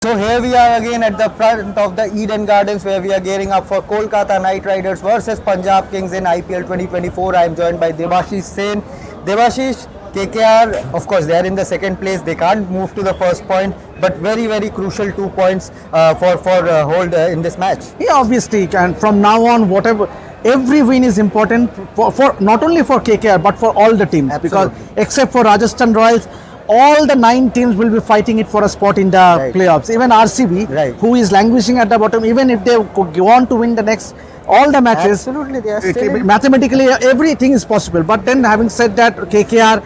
So here we are again at the front of the Eden Gardens where we are gearing up for Kolkata Knight Riders versus Punjab Kings in IPL 2024. I am joined by Debashish Sen. Debashish, KKR, of course they are in the second place. They can't move to the first point, but very crucial 2 points for hold in this match. Yeah, obviously, and from now on, whatever, every win is important for not only for KKR but for all the teams. Absolutely. Because except for Rajasthan Royals, all the 9 teams will be fighting it for a spot in the playoffs. Even RCB, who is languishing at the bottom, even if they want to win the next all the matches, Absolutely, they are still in. mathematically everything is possible. But then, having said that, KKR,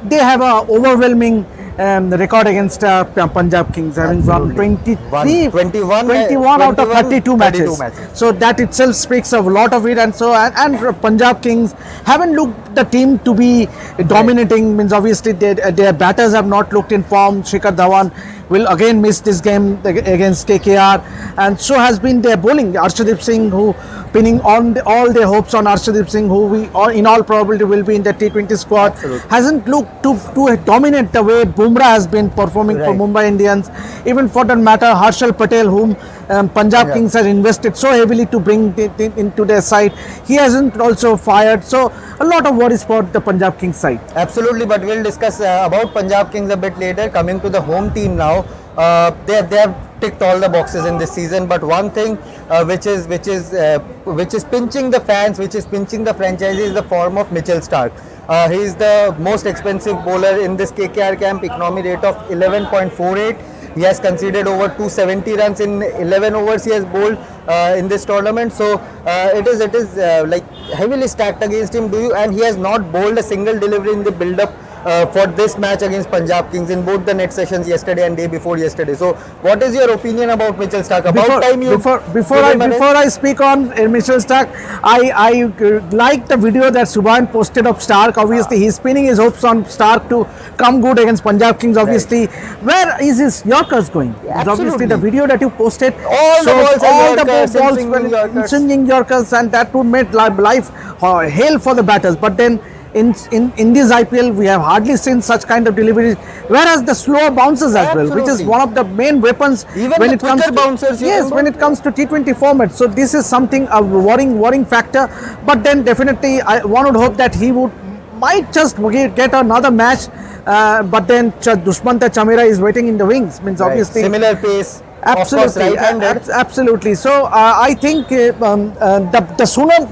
they have a overwhelming record against Punjab Kings, having won 21 out of 32 matches. So that itself speaks a lot of it. And so and Punjab Kings haven't looked the team to be dominating. Means obviously their batters have not looked in form. Shikhar Dhawan will again miss this game against KKR, and so has been their bowling. Arshdeep Singh, who pinning on all their hopes on Arshdeep Singh, who in all probability will be in the T20 squad, hasn't looked to dominate the way Bumrah has been performing for Mumbai Indians. Even for that matter, Harshal Patel, whom Punjab Kings has invested so heavily to bring into their side, he hasn't also fired. So a lot of worries for the Punjab Kings side. Absolutely, but we'll discuss about Punjab Kings a bit later. Coming to the home team now, they have ticked all the boxes in this season. But one thing which is pinching the fans, which is pinching the franchise, is the form of Mitchell Starc. He is the most expensive bowler in this KKR camp. Economy rate of 11.48. He has conceded over 270 runs in 11 overs he has bowled in this tournament. So it is like heavily stacked against him. And he has not bowled a single delivery in the build-up for this match against Punjab Kings in both the net sessions yesterday and day before yesterday. So what is your opinion about Mitchell Starc? Before I speak on Mitchell Starc, I like the video that Subhan posted of Starc. Obviously, he's pinning his hopes on Starc to come good against Punjab Kings. Obviously, where is his Yorkers going? Obviously, the video that you posted, all the balls swinging Yorkers, and that would make life hell for the batters. But then, in this IPL, we have hardly seen such kind of deliveries. Whereas the slower bounces as well, which is one of the main weapons when it comes to bouncers. when it comes to T20 format. So this is something a worrying factor. But then definitely, one would hope that he might just get another match. But then Dushmantha Chameera is waiting in the wings. Means obviously similar pace. Absolutely, absolutely. So I think the sooner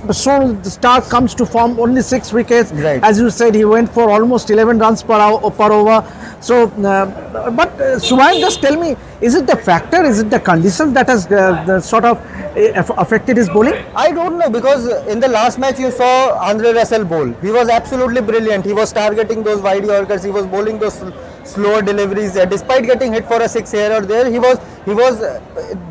Starc comes to form, only 6 wickets. As you said, he went for almost 11 runs per over. So, but Subhan, just tell me, is it the factor? Is it the conditions that has sort of affected his bowling? I don't know, because in the last match you saw Andre Russell bowl. He was absolutely brilliant. He was targeting those wide Yorkers. He was bowling those slower deliveries. Despite getting hit for a 6 here or there, he was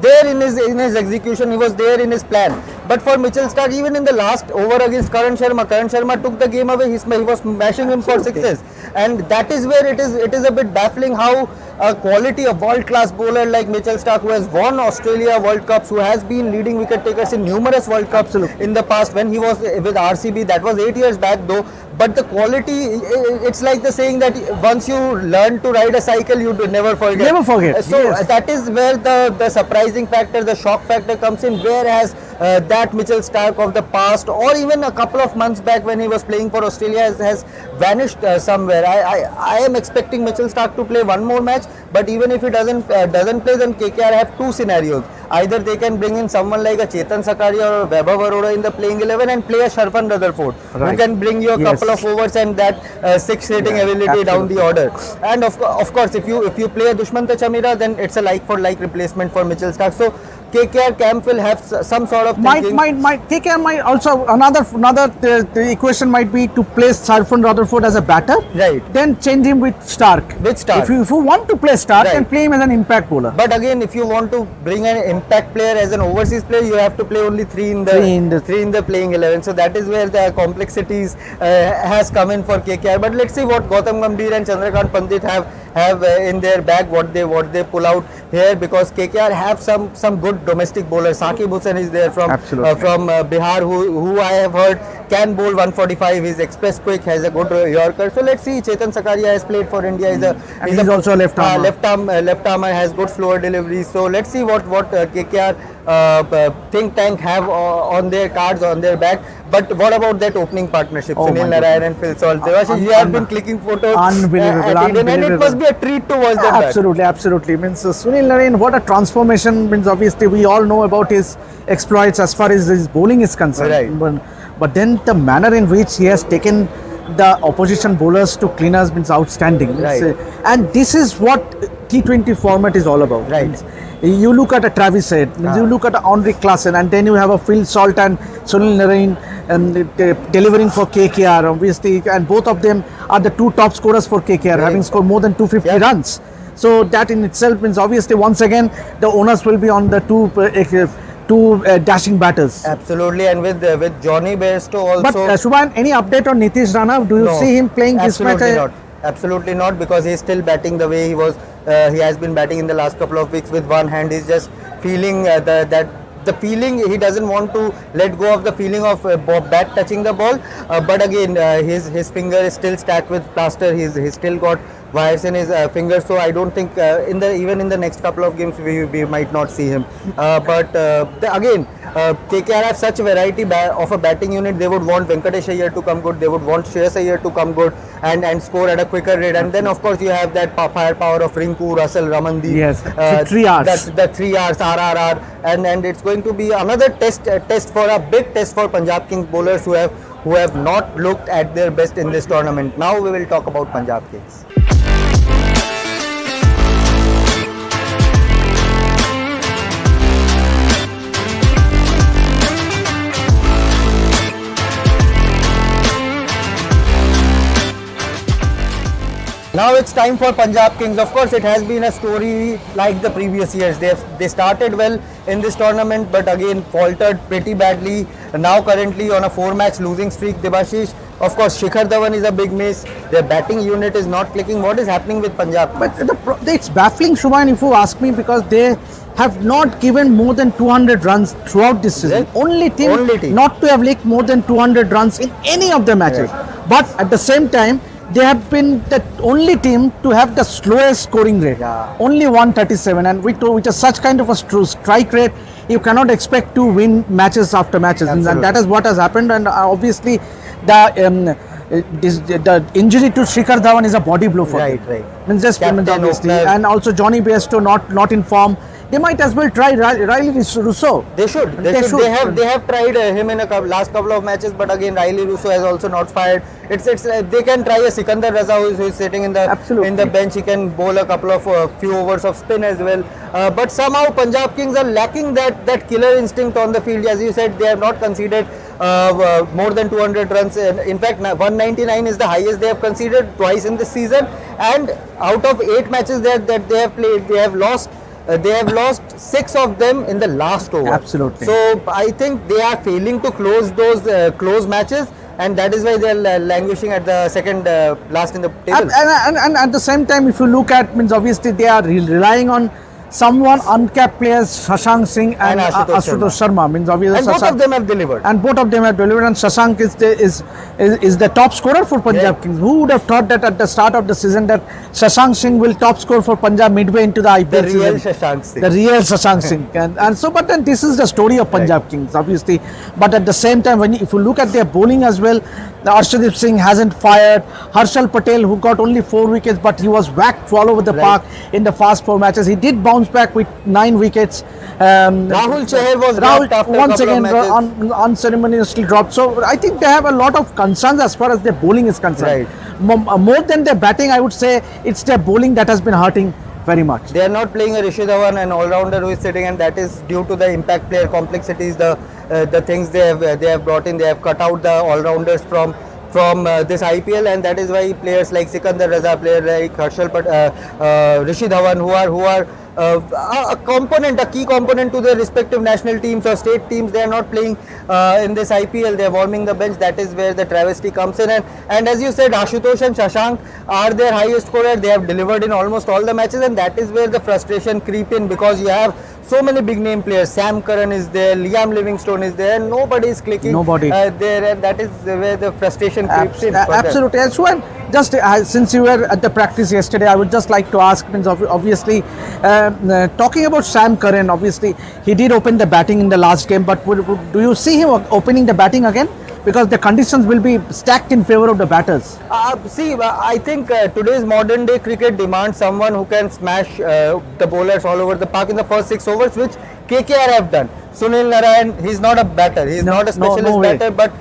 there in his execution. He was there in his plan. But for Mitchell Starc, even in the last over against Karan Sharma took the game away. He was smashing him for 6s, and that is where it is a bit baffling how a quality of world-class bowler like Mitchell Starc, who has won Australia World Cups, who has been leading wicket takers in numerous World Cups in the past. When he was with RCB, that was 8 years back though. But the quality, it's like the saying that once you learn to ride a cycle, you never forget. Never forget. So that is where the surprising factor, the shock factor comes in. Where has that Mitchell Starc of the past, or even a couple of months back when he was playing for Australia, has vanished somewhere. I am expecting Mitchell Starc to play one more match, but even if he doesn't play, then KKR have 2 scenarios. Either they can bring in someone like a Chetan Sakaria or Vaibhav Arora in the playing 11 and play a Sharfan Rutherford, who can bring you a couple of overs and that 6 hitting ability down the order. And of course, if you play a Dushmantha Chameera, then it's a like for like replacement for Mitchell Starc. So KKR camp will have some sort of thinking. KKR might also another the equation might be to place Sharfan Rutherford as a batter, then change him with Starc. If you want to play Starc, then play him as an impact bowler. But again, if you want to bring an impact player as an overseas player, you have to play only 3 in the playing 11. So that is where the complexities has come in for KKR. But let's see what Gautam Gambhir and Chandrakant Pandit have in their bag, what they pull out here, because KKR have some good good domestic bowlers. Saqib Hussain is there from Absolutely. Bihar, who I have heard can bowl 145. He's express quick, has a good Yorker. So let's see. Chetan Sakaria has played for India. He's also a left-armer. Left armer, has good slower delivery. So let's see what KKR think tank have on their cards, on their back. But what about that opening partnership? Oh Sunil my Narayan and Phil Salt. Devashish, you have been clicking photos Unbelievable, at Eden, and it unbelievable. must be a treat to watch them back. Absolutely. Means Sunil Narine, what a transformation. Means obviously we all know about his exploits as far as his bowling is concerned. Right. But then the manner in which he has taken the opposition bowlers to cleaners means outstanding. Means, Right. and this is what T20 format is all about. Right. Means you look at a Travis Head, you look at a Henrik Klaasen, and then you have a Phil Salt and Sunil Narine delivering for KKR, obviously, and both of them are the two top scorers for KKR, having scored more than 250 Yeah. runs. So that in itself means obviously once again the onus will be on the two dashing batters. Absolutely, and with Johnny Bairstow also. But Subhan, any update on Nitish Rana? Do you No, see him playing this match? absolutely not. Absolutely not, because he's still batting the way he was. He has been batting in the last couple of weeks with one hand. He's just feeling the feeling, he doesn't want to let go of the feeling of bat touching the ball. But again, his finger is still stacked with plaster. He's still got wires in his fingers. So I don't think even in the next couple of games we might not see him. Again, KKR have such a variety of a batting unit. They would want Venkatesh Iyer to come good. They would want Shreyas Iyer to come good and score at a quicker rate. And then of course you have that firepower of Rinku, Russell, Ramandeep. Yes, 3 hours. The 3 hours, RRR, and it's going to be another big test for Punjab Kings bowlers who have not looked at their best in this tournament. Now we will talk about Punjab Kings. Now it's time for Punjab Kings. Of course, it has been a story like the previous years. They started well in this tournament, but again faltered pretty badly. Now currently on a 4-match losing streak, Debashish. Of course, Shikhar Dhawan is a big miss. Their batting unit is not clicking. What is happening with Punjab? But it's baffling, Shubhan, if you ask me, because they have not given more than 200 runs throughout this season. Right. Only team not to have leaked more than 200 runs in any of the matches. Right. But at the same time, they have been the only team to have the slowest scoring rate. Yeah. Only 137, and with such kind of a strike rate, you cannot expect to win matches after matches. And Absolutely. that is what has happened. And obviously, the injury to Shikhar Dhawan is a body blow for them. Right. Means just Captain, obviously, opener. and also Johnny Bairstow not in form. They might as well try Riley Rousseau. They should. They have tried him in last couple of matches, but again Riley Rousseau has also not fired. It's they can try a Sikandar Raza who is sitting in the bench. He can bowl a couple of few overs of spin as well. But somehow Punjab Kings are lacking that killer instinct on the field. As you said, they have not conceded more than 200 runs. In fact, 199 is the highest they have conceded twice in this season. And out of 8 matches that they have played, they have lost 6 of them in the last over. Absolutely. So I think they are failing to close those close matches, and that is why they are languishing at the second last in the table. And at the same time, if you look at, means obviously they are relying on someone uncapped players, Shashank Singh and Ashutosh Sharma. Means obviously, and both of them have delivered. And Shashank is the top scorer for Punjab Kings. Who would have thought that at the start of the season that Shashank Singh will top score for Punjab midway into the IPL The real season? Shashank Singh. The real Shashank Singh. And so, but then this is the story of Punjab Kings, obviously. But at the same time, if you look at their bowling as well, the Arshdeep Singh hasn't fired. Harshal Patel, who got only 4 wickets, but he was whacked all over the park in the first 4 matches. He did bounce back with 9 wickets. Rahul Chahar was dropped after once a couple again of matches. unceremoniously dropped. So I think they have a lot of concerns as far as their bowling is concerned. More than their batting, I would say it's their bowling that has been hurting very much. They are not playing a Rishi Dhawan, an all-rounder who is sitting, and that is due to the impact player complexities, the things they have brought in. They have cut out the all-rounders from this IPL, and that is why players like Sikandar Raza, players like Rishi Dhawan, who are a key component to their respective national teams or state teams, they are not playing in this IPL. They are warming the bench. That is where the travesty comes in. And as you said, Ashutosh and Shashank are their highest scorer. They have delivered in almost all the matches, and that is where the frustration creep in, because you have so many big name players. Sam Curran is there, Liam Livingstone is there, and nobody is clicking. Nobody. There, and that is where the frustration creeps in. for them. Absolutely. And Suhan, just since you were at the practice yesterday, I would just like to ask, means obviously, talking about Sam Curran, obviously, he did open the batting in the last game, but do you see him opening the batting again? Because the conditions will be stacked in favor of the batters. I think today's modern day cricket demands someone who can smash the bowlers all over the park in the first 6 overs, which KKR have done. Sunil Narayan, he's not a batter, he's not a specialist batter, but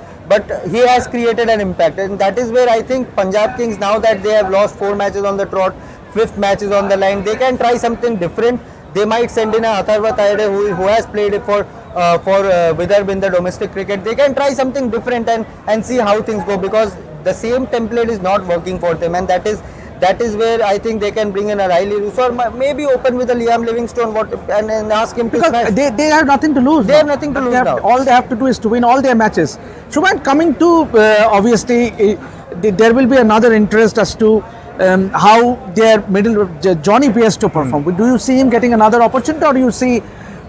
he has created an impact, and that is where I think Punjab Kings, now that they have lost 4 matches on the trot, 5th match is on the line, they can try something different. They might send in a Atharva Tayade who has played it for Vidarbha in the domestic cricket. They can try something different and see how things go, because the same template is not working for them, and that is where I think they can bring in a Riley Roos, or maybe open with a Liam Livingstone and ask him to smash. They have nothing to lose. They have nothing to lose now. All they have to do is to win all their matches. Shubhan, coming to obviously there will be another interest as to how their middle Johnny Bairstow perform. Do you see him getting another opportunity, or do you see,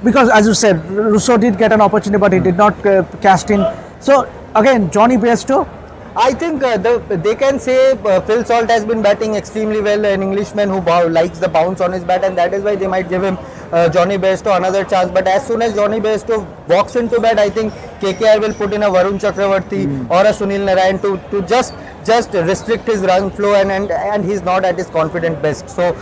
because as you said, Rousseau did get an opportunity but he did not cast in. So again, Johnny Bairstow. I think they can say Phil Salt has been batting extremely well, an Englishman who likes the bounce on his bat, and that is why they might give him Johnny Bairstow another chance. But as soon as Johnny Bairstow walks into bat, I think KKR will put in a Varun Chakravarti or a Sunil Narayan to just restrict his run flow, and he's not at his confident best. So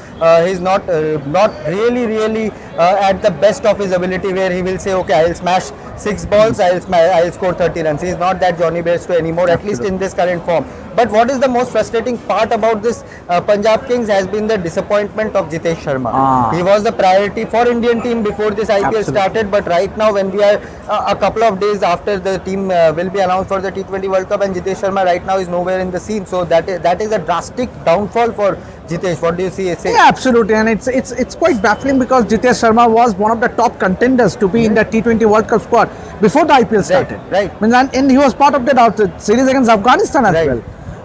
he's not really at the best of his ability, where he will say, okay, I'll smash 6 balls, I'll score 30 runs. He's not that Johnny Bairstow anymore, at least in this current form. But what is the most frustrating part about this Punjab Kings has been the disappointment of Jitesh Sharma. He was the priority for Indian team before this IPL started, but right now, when we are a couple of days after the team will be announced for the T20 World Cup, and Jitesh Sharma right now is nowhere in the scene, so that is a drastic downfall for Jitesh. What do you say? Yeah, absolutely, and it's quite baffling, because Jitesh Sharma was one of the top contenders to be in the T20 World Cup squad before the IPL started. Right. And he was part of the series against Afghanistan as well.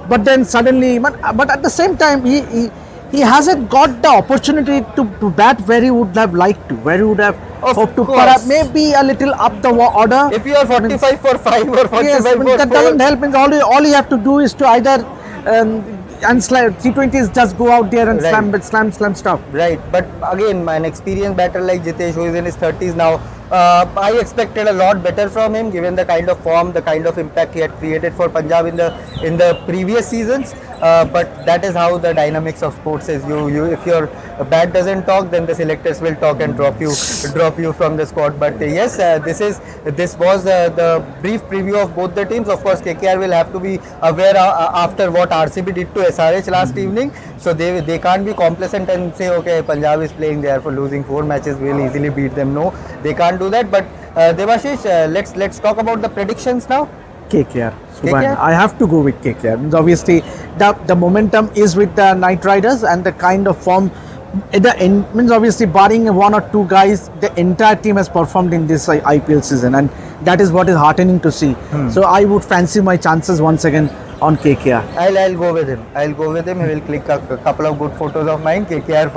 But then suddenly, but at the same time, he hasn't got the opportunity to bat where he would have liked to, where he would have hoped to perhaps maybe a little up the order. If you are 45 for 5 or 45 yes, for 4, that doesn't help. Means all you have to do is to either and T20s just go out there and slam stuff. Right, but again, an experienced batter like Jitesh, who is in his 30s now, I expected a lot better from him, given the kind of form, the kind of impact he had created for Punjab in the previous seasons. But that is how the dynamics of sports is. If your bat doesn't talk, then the selectors will talk and drop you from the squad. But yes, this was the brief preview of both the teams. Of course, KKR will have to be aware after what RCB did to SRH last evening. So they can't be complacent and say, okay, Punjab is playing there for losing 4 matches, we'll easily beat them. No, they can't do that. But Devashish, let's talk about the predictions now. KKR. I have to go with KKR. Means obviously the momentum is with the Knight Riders, and the kind of form at the end, means obviously barring 1 or 2 guys, the entire team has performed in this IPL season, and that is what is heartening to see. So I would fancy my chances once again on KKR. I'll go with him. He will click a couple of good photos of mine. KKR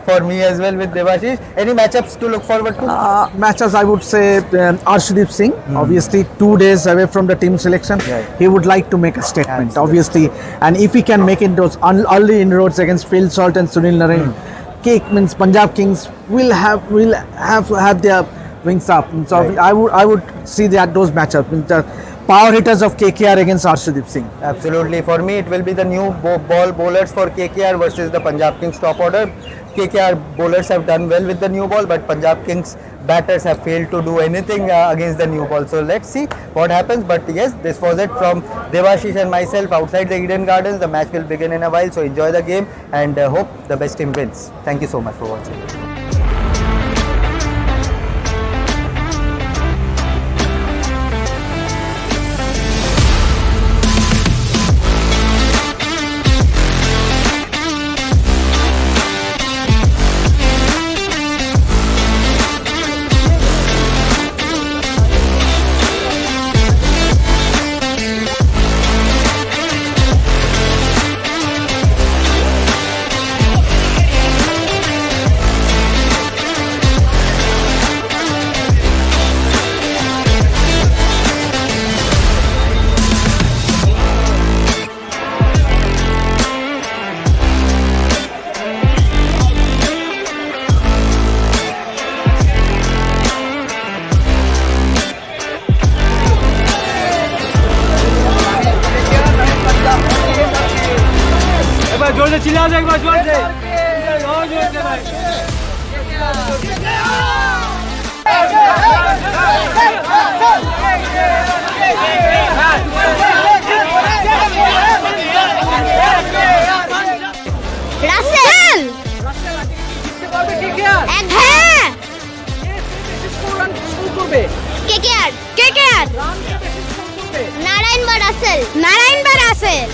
for me as well with Devashish. Any matchups to look forward to? Matches, I would say Arshdeep Singh. Obviously 2 days away from the team selection. Right. He would like to make a statement. Absolutely. Obviously, and if he can make it those early inroads against Phil Salt and Sunil Narayan, means Punjab Kings will have their wings up. So Right. I would see that those matchups. Means the power hitters of KKR against Arshdeep Singh. Absolutely. For me, it will be the new ball bowlers for KKR versus the Punjab Kings top order. KKR bowlers have done well with the new ball, but Punjab Kings batters have failed to do anything against the new ball. So let's see what happens. But yes, this was it from Devashish and myself outside the Eden Gardens. The match will begin in a while, so enjoy the game and hope the best team wins. Thank you so much for watching. चिल्ला दो एक बार जोर से और जोर से भाई রাসেল এক হ্যাঁ কেকেআর কেকেআর নারায়ণ বা রাসেল নারায়ণ বা রাসেল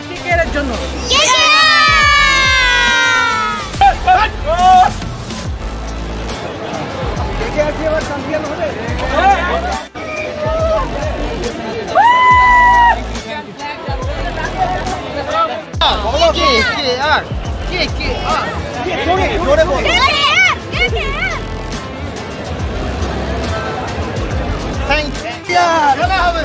কেকেআর জন্য খেলা হবে